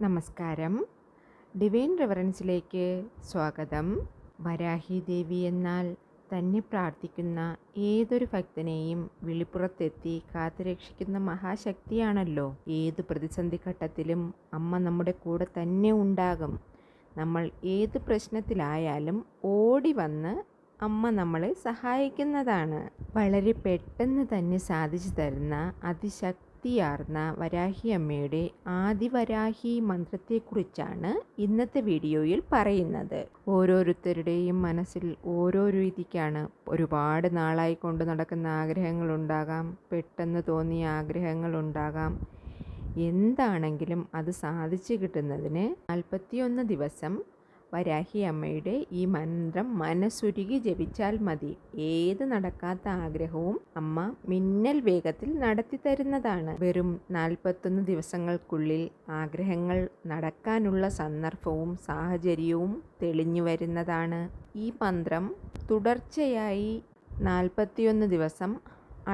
നമസ്കാരം. ഡിവൈൻ റെവറൻസിലേക്ക് സ്വാഗതം. വരാഹി ദേവി എന്നാൽ തന്നെ പ്രാർത്ഥിക്കുന്ന ഏതൊരു ഭക്തനെയും വിളിപ്പുറത്തെത്തി കാത്തുരക്ഷിക്കുന്ന മഹാശക്തിയാണല്ലോ. ഏത് പ്രതിസന്ധി ഘട്ടത്തിലും അമ്മ നമ്മുടെ കൂടെ തന്നെ ഉണ്ടാകും. നമ്മൾ ഏത് പ്രശ്നത്തിലായാലും ഓടി വന്ന് അമ്മ നമ്മളെ സഹായിക്കുന്നതാണ്. വളരെ പെട്ടെന്ന് തന്നെ സാധിച്ചു തരുന്ന അതിശക്തിയാർന്ന വരാഹി അമ്മയുടെ ആദിവരാഹി മന്ത്രത്തെക്കുറിച്ചാണ് ഇന്നത്തെ വീഡിയോയിൽ പറയുന്നത്. ഓരോരുത്തരുടെയും മനസ്സിൽ ഓരോ രീതിക്കാണ്. ഒരുപാട് നാളായി കൊണ്ട് നടക്കുന്ന ആഗ്രഹങ്ങളുണ്ടാകാം, പെട്ടെന്ന് തോന്നിയ ആഗ്രഹങ്ങളുണ്ടാകാം. എന്താണെങ്കിലും അത് സാധിച്ചു കിട്ടുന്നതിന് 41 ദിവസം വരാഹി അമ്മയുടെ ഈ മന്ത്രം മനസ്സുരുകി ജപിച്ചാൽ മതി. ഏത് നടക്കാത്ത ആഗ്രഹവും അമ്മ മിന്നൽ വേഗത്തിൽ നടത്തി തരുന്നതാണ്. വെറും 41 ദിവസങ്ങൾക്കുള്ളിൽ ആഗ്രഹങ്ങൾ നടക്കാനുള്ള സന്ദർഭവും സാഹചര്യവും തെളിഞ്ഞു വരുന്നതാണ്. ഈ മന്ത്രം തുടർച്ചയായി 41 ദിവസം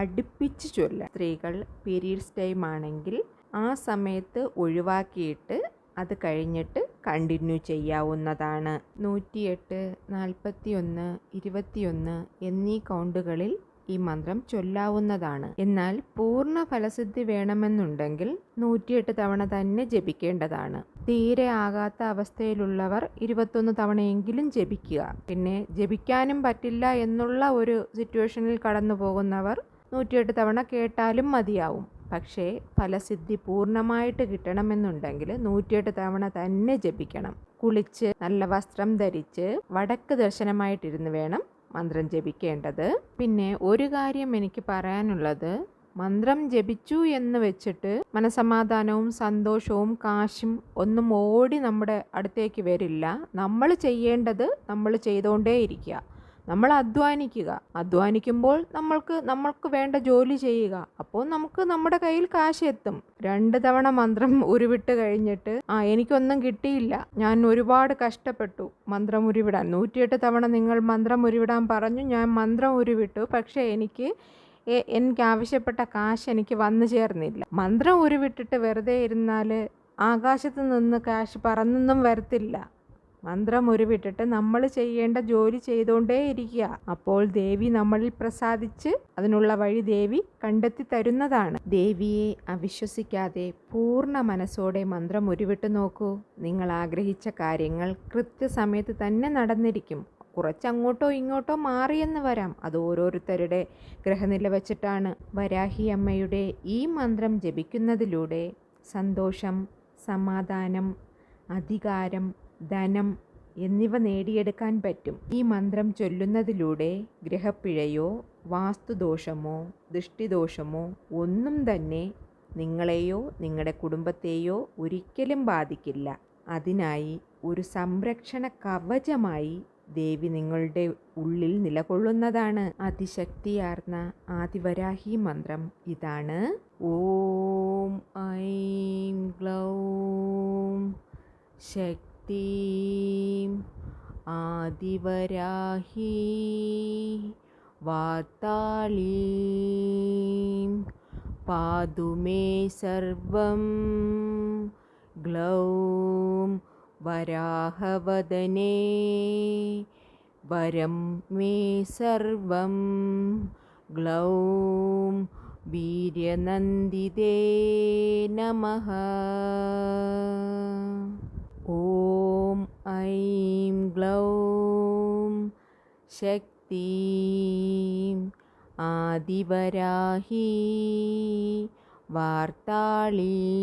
അടുപ്പിച്ച് ചൊല്ലാം. സ്ത്രീകൾ പീരീഡ്സ് ടൈം ആണെങ്കിൽ ആ സമയത്ത് ഒഴിവാക്കിയിട്ട് അത് കഴിഞ്ഞിട്ട് കണ്ടിന്യൂ ചെയ്യാവുന്നതാണ്. 108, 41, 21 എന്നീ കൗണ്ടുകളിൽ ഈ മന്ത്രം ചൊല്ലാവുന്നതാണ്. എന്നാൽ പൂർണ്ണ ഫലസിദ്ധി വേണമെന്നുണ്ടെങ്കിൽ 108 തവണ തന്നെ ജപിക്കേണ്ടതാണ്. തീരെ ആകാത്ത അവസ്ഥയിലുള്ളവർ 21 തവണയെങ്കിലും ജപിക്കുക. പിന്നെ ജപിക്കാനും പറ്റില്ല എന്നുള്ള ഒരു സിറ്റുവേഷനിൽ കടന്നു പോകുന്നവർ 108 തവണ കേട്ടാലും മതിയാവും. പക്ഷേ ഫലസിദ്ധി പൂർണ്ണമായിട്ട് കിട്ടണമെന്നുണ്ടെങ്കിൽ 108 തവണ തന്നെ ജപിക്കണം. കുളിച്ച് നല്ല വസ്ത്രം ധരിച്ച് വടക്ക് ദർശനമായിട്ടിരുന്ന് വേണം മന്ത്രം ജപിക്കേണ്ടത്. പിന്നെ ഒരു കാര്യം എനിക്ക് പറയാനുള്ളത്, മന്ത്രം ജപിച്ചു എന്ന് വെച്ചിട്ട് മനസമാധാനവും സന്തോഷവും കാശും ഒന്നും ഓടി നമ്മുടെ അടുത്തേക്ക് വരില്ല. നമ്മൾ ചെയ്യേണ്ടത് നമ്മൾ ചെയ്തുകൊണ്ടേയിരിക്കുക. നമ്മൾ അധ്വാനിക്കുമ്പോൾ നമ്മൾക്ക് വേണ്ട ജോലി ചെയ്യുക. അപ്പോൾ നമുക്ക് നമ്മുടെ കയ്യിൽ കാശ് എത്തും. 2 തവണ മന്ത്രം ഉരുവിട്ട് കഴിഞ്ഞിട്ട് എനിക്കൊന്നും കിട്ടിയില്ല, ഞാൻ ഒരുപാട് കഷ്ടപ്പെട്ടു മന്ത്രം ഉരുവിടാൻ. 108 തവണ നിങ്ങൾ മന്ത്രം ഉരുവിടാൻ പറഞ്ഞു, ഞാൻ മന്ത്രം ഉരുവിട്ടു, പക്ഷേ എനിക്ക് ആവശ്യപ്പെട്ട കാശ് എനിക്ക് വന്നു ചേർന്നില്ല. മന്ത്രം ഉരുവിട്ടിട്ട് വെറുതെ ഇരുന്നാൽ ആകാശത്ത് നിന്ന് കാശ് പറന്നൊന്നും വരത്തില്ല. മന്ത്രം ഉരുവിട്ടിട്ട് നമ്മൾ ചെയ്യേണ്ട ജോലി ചെയ്തുകൊണ്ടേ ഇരിക്കുക. അപ്പോൾ ദേവി നമ്മളിൽ പ്രസാദിച്ച് അതിനുള്ള വഴി ദേവി കണ്ടെത്തി തരുന്നതാണ്. ദേവിയെ അവിശ്വസിക്കാതെ പൂർണ്ണ മനസ്സോടെ മന്ത്രം ഉരുവിട്ട് നോക്കൂ. നിങ്ങൾ ആഗ്രഹിച്ച കാര്യങ്ങൾ കൃത്യസമയത്ത് തന്നെ നടന്നിരിക്കും. കുറച്ചങ്ങോട്ടോ ഇങ്ങോട്ടോ മാറിയെന്ന് വരാം, അത് ഓരോരുത്തരുടെ ഗ്രഹനില വെച്ചിട്ടാണ്. വരാഹി അമ്മയുടെ ഈ മന്ത്രം ജപിക്കുന്നതിലൂടെ സന്തോഷം, സമാധാനം, അധികാരം, ധനം എന്നിവ നേടിയെടുക്കാൻ പറ്റും. ഈ മന്ത്രം ചൊല്ലുന്നതിലൂടെ ഗ്രഹപ്പിഴയോ വാസ്തുദോഷമോ ദൃഷ്ടിദോഷമോ ഒന്നും തന്നെ നിങ്ങളെയോ നിങ്ങളുടെ കുടുംബത്തെയോ ഒരിക്കലും ബാധിക്കില്ല. അതിനായി ഒരു സംരക്ഷണ കവചമായി ദേവി നിങ്ങളുടെ ഉള്ളിൽ നിലകൊള്ളുന്നതാണ്. അതിശക്തിയാർന്ന ആദിവരാഹി മന്ത്രം ഇതാണ്. ഓം ഐം ഗ്ലൗം ശക്തീം ആദിവരാഹി വാർത്താളീം പാതു മേ സർവം ഗ്ലൗം വരാഹവദനേ വരം മേ സർവം ഗ്ലൗം വീര്യനന്ദിതേ നമഃ. ഓം ഐം ഗ്ലൗം ശക്തീം ആദിവരാഹി വാർത്താളീം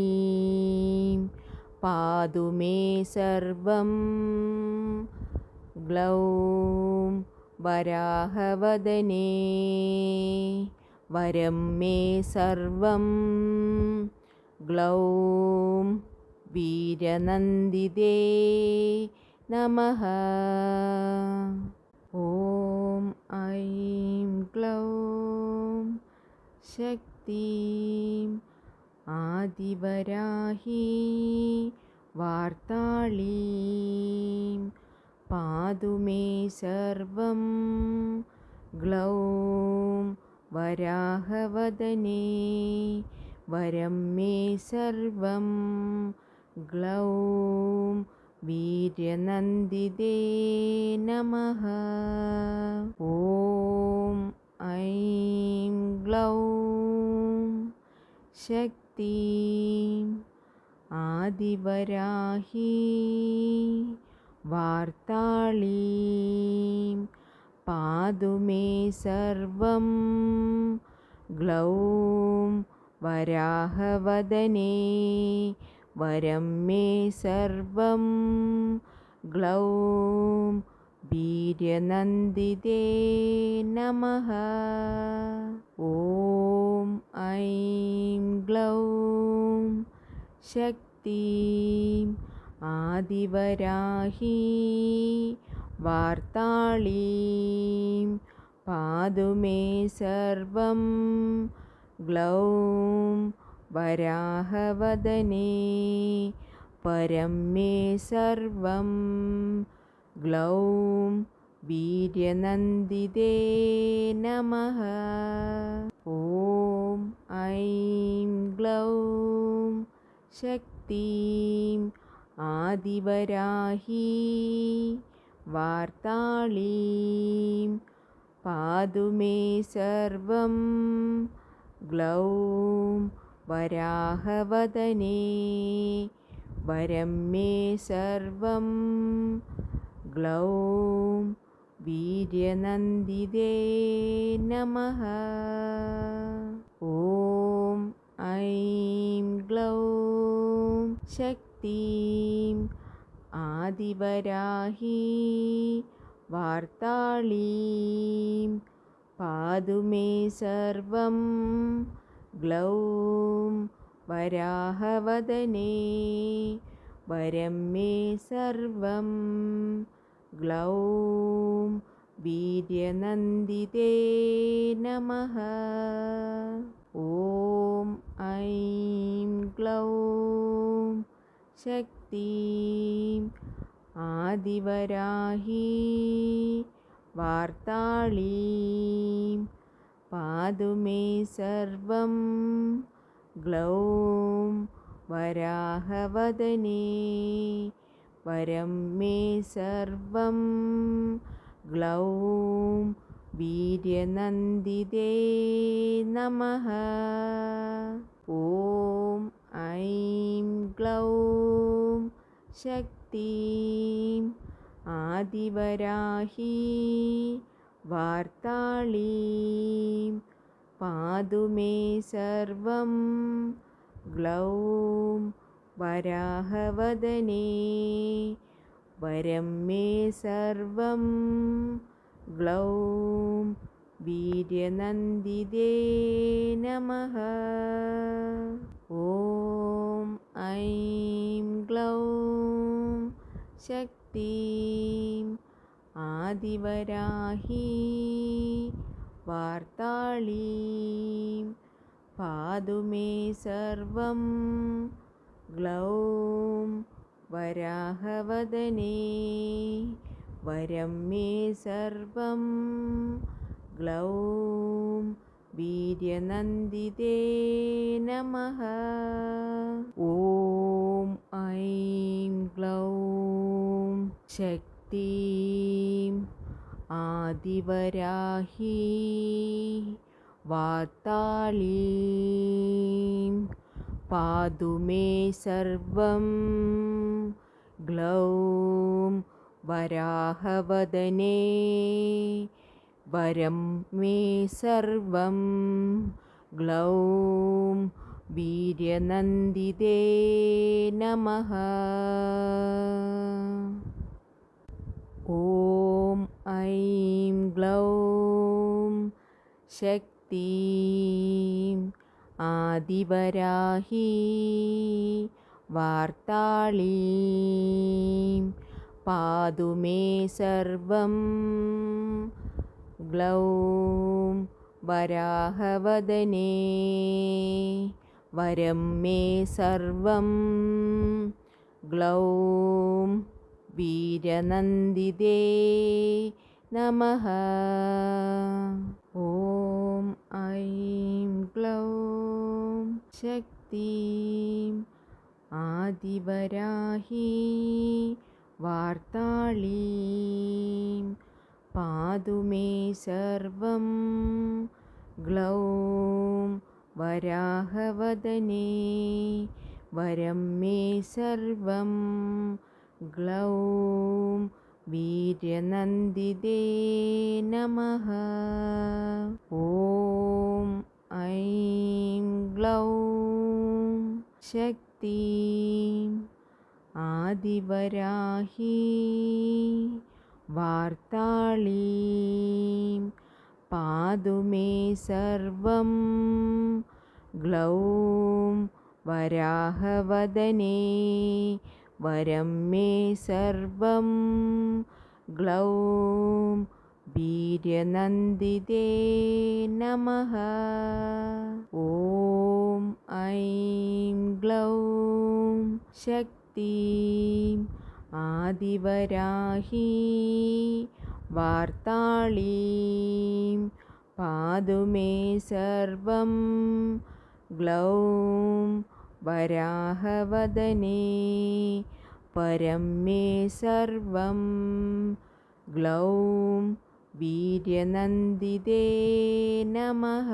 പാതു മേ സർവം ഗ്ലൗം വരാഹവദനേ വരം മേ സർവം ഗ്ലൗം വീര്യനന്ദിതേ നമഃ. ഓം ഐം ഗ്ലൗം ശക്തീം ആദിവരാഹി വാർത്താളീം പാതു മേ സർവം ഗ്ലൗം വരാഹവദനേ വരം മേ സർവം ग्लौं वीर्यनन्दिते नमः। ॐ ऐं ग्लौं शक्तिं आदिवराही वार्ताळीं पातु मे सर्वं। ग्लौं वराहवदने वरं मे सर्वं। ग्लौं वीर्यनन्दिते नमः। ॐ ऐं ग्लौं शक्तिं आदिवराही वार्ताळीं पातु मे सर्वं। ग्लौं वराहवदने परं मे सर्वं। ग्लौं वीर्यनन्दिते नमः। ॐ ऐं ग्लौं शक्तिं आदिवराही वार्ताळीं पातु मे सर्वं। ग्लौं वराहवदने वरं मे सर्वं। ग्लौं वीर्यनन्दिते नमः। ॐ ऐं ग्लौं शक्तिं आदिवराही वार्ताळीं पातु मे सर्वं। ग्लौं वराहवदने वरं मे सर्वं। ग्लौं वीर्यनन्दिते नमः। ॐ ऐं ग्लौं शक्तिं आदिवराही वार्ताळीं पातु मे सर्वं। ग्लौं वराहवदने वरं मे सर्वं। ग्लौं वीर्यनन्दिते नमः। ॐ ऐं ग्लौं शक्तिं आदिवराही वार्ताळीं पातु मे सर्वं। ग्लौं वराहवदने वरं मे सर्वं। ग्लौं वीर्यनन्दिते नमः। ॐ ऐं ग्लौं शक्तिं आदिवराही वार्ताळीं पातु मे सर्वं। ग्लौं वराहवदने वरं मे सर्वं। ग्लौं वीर्यनन्दिते नमः। ॐ ऐं ग्लौं शक्तिं आदिवराही वार्ताळीं पातु मे सर्वं। ग्लौं वराहवदने वरं मे सर्वं। ग्लौं वीर्यनन्दिते नमः। ॐ ऐं ग्लौं शक्तिं आदिवराही वार्ताळीं पातु मे सर्वं। ग्लौं वराहवदने वरं मे सर्वं। ग्लौं वीर्यनन्दिते नमः। ॐ ऐं ग्लौं शक्तिं ആദിവരാഹി വാർത്താളീം പാതു മേ സർവം ഗ്ലൗം വരാഹവദനേ വരം മേ സർവം ഗ്ലൗം വീര്യനന്ദിതേ നമഃ. ഓം ഐം ഗ്ലൗം ശക്തീം ആദിവരാഹി വാർത്താളീം പാതു മേ സർവം ഗ്ലൗം വരാഹവദനേ വരം മേ സർവം ഗ്ലൗം വീര്യനന്ദിതേ നമഃ. ഓം ഐം ഗ്ലൗം ശക്തീം ആദിവരാഹി വാർത്താളീം പാതു മേ സർവം ഗ്ലൗം വരാഹവദനേ വരം മേ സർവം ഗ്ലൗം വീര്യനന്ദിതേ നമഃ.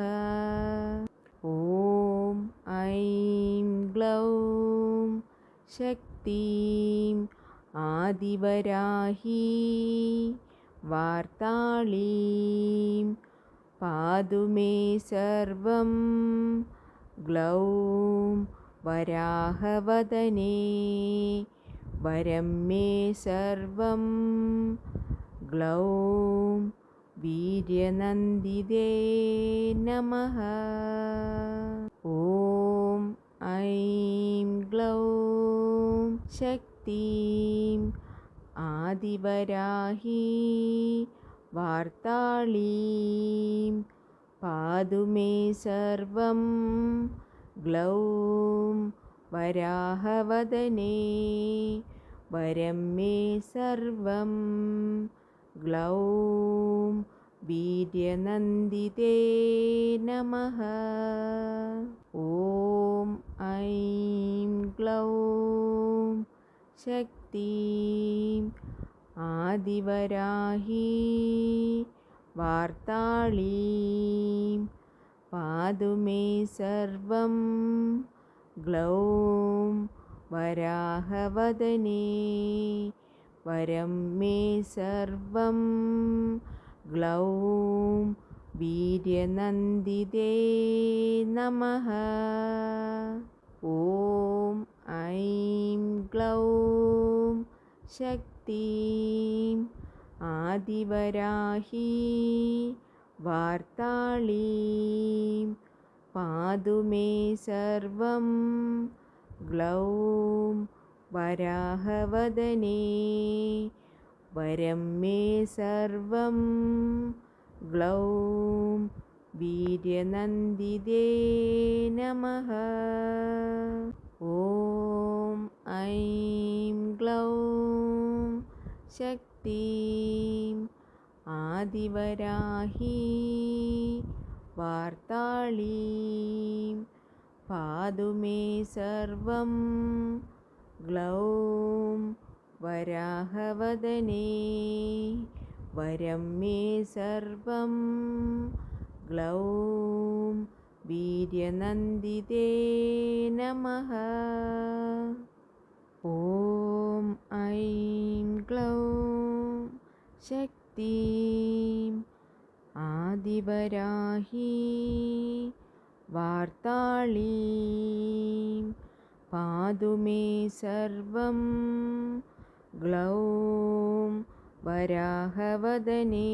ഓം ഐം ഗ്ലൗം ശക്തീം ആദിവരാഹി വാർത്താളീം പാതു മേ സർവം ഗ്ലൗം വരാഹവദനേ വരം മേ സർവം ഗ്ലൗം വീര്യനന്ദിതേ നമഃ. ഓം ഐം ഗ്ലൗം ശക്തീം ആദിവരാഹി വാർത്താളീം പാതു മേ സർവം ഗ്ലൗം വരാഹവദനേ വരം മേ സർവം ഗ്ലൗം വീര്യനന്ദിതേ നമഃ. ഓം ഐം ഗ്ലൗം ശക്തീം ആദിവരാഹി വാർത്താളീം പാതു മേ സർവം ഗ്ലൗം വരാഹവദനേ വരം മേ സർവം ഗ്ലൗം വീര്യനന്ദിതേ നമഃ. ഓം ഐം ഗ്ലൗം ശക്തീം ആദിവരാഹി വാർത്താളീം പാതു മേ സർവം ഗ്ലൗം വരാഹവദനേ വരം മേ സർവം ഗ്ലൗം വീര്യനന്ദിതേ നമഃ. ഓം ഐം ഗ്ലൗം ശക്തീം ആദിവരാഹി വാർത്താളീം പാതു മേ സർവം ഗ്ലൗം വരാഹവദനേ വരം മേ സർവം ഗ്ലൗം വീര്യനന്ദിതേ നമഃ. ഓം ഐം ഗ്ലൗം ശക്തീം ആദിവരാഹി വാർത്താളീം പാതു മേ സർവം ഗ്ലൗം വരാഹവദനേ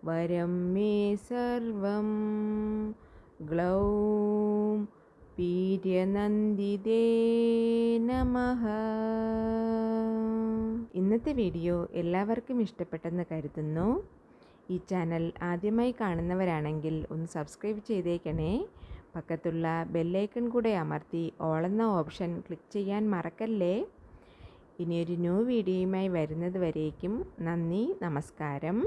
വരം മേ സർവം ഗ്ലൗം വീര്യനന്ദിതേ നമഃ. ഇന്നത്തെ വീഡിയോ എല്ലാവർക്കും ഇഷ്ടപ്പെട്ടെന്ന് കരുതുന്നു. ഈ ചാനൽ ആദ്യമായി കാണുന്നവരാണെങ്കിൽ ഒന്ന് സബ്സ്ക്രൈബ് ചെയ്തേക്കണേ. പക്കത്തുള്ള ബെല്ലൈക്കൺ കൂടെ അമർത്തി ഓൾ എന്ന ഓപ്ഷൻ ക്ലിക്ക് ചെയ്യാൻ മറക്കല്ലേ. ഇനിയൊരു ന്യൂ വീഡിയോയുമായി വരുന്നത് വരേക്കും നന്ദി, നമസ്കാരം.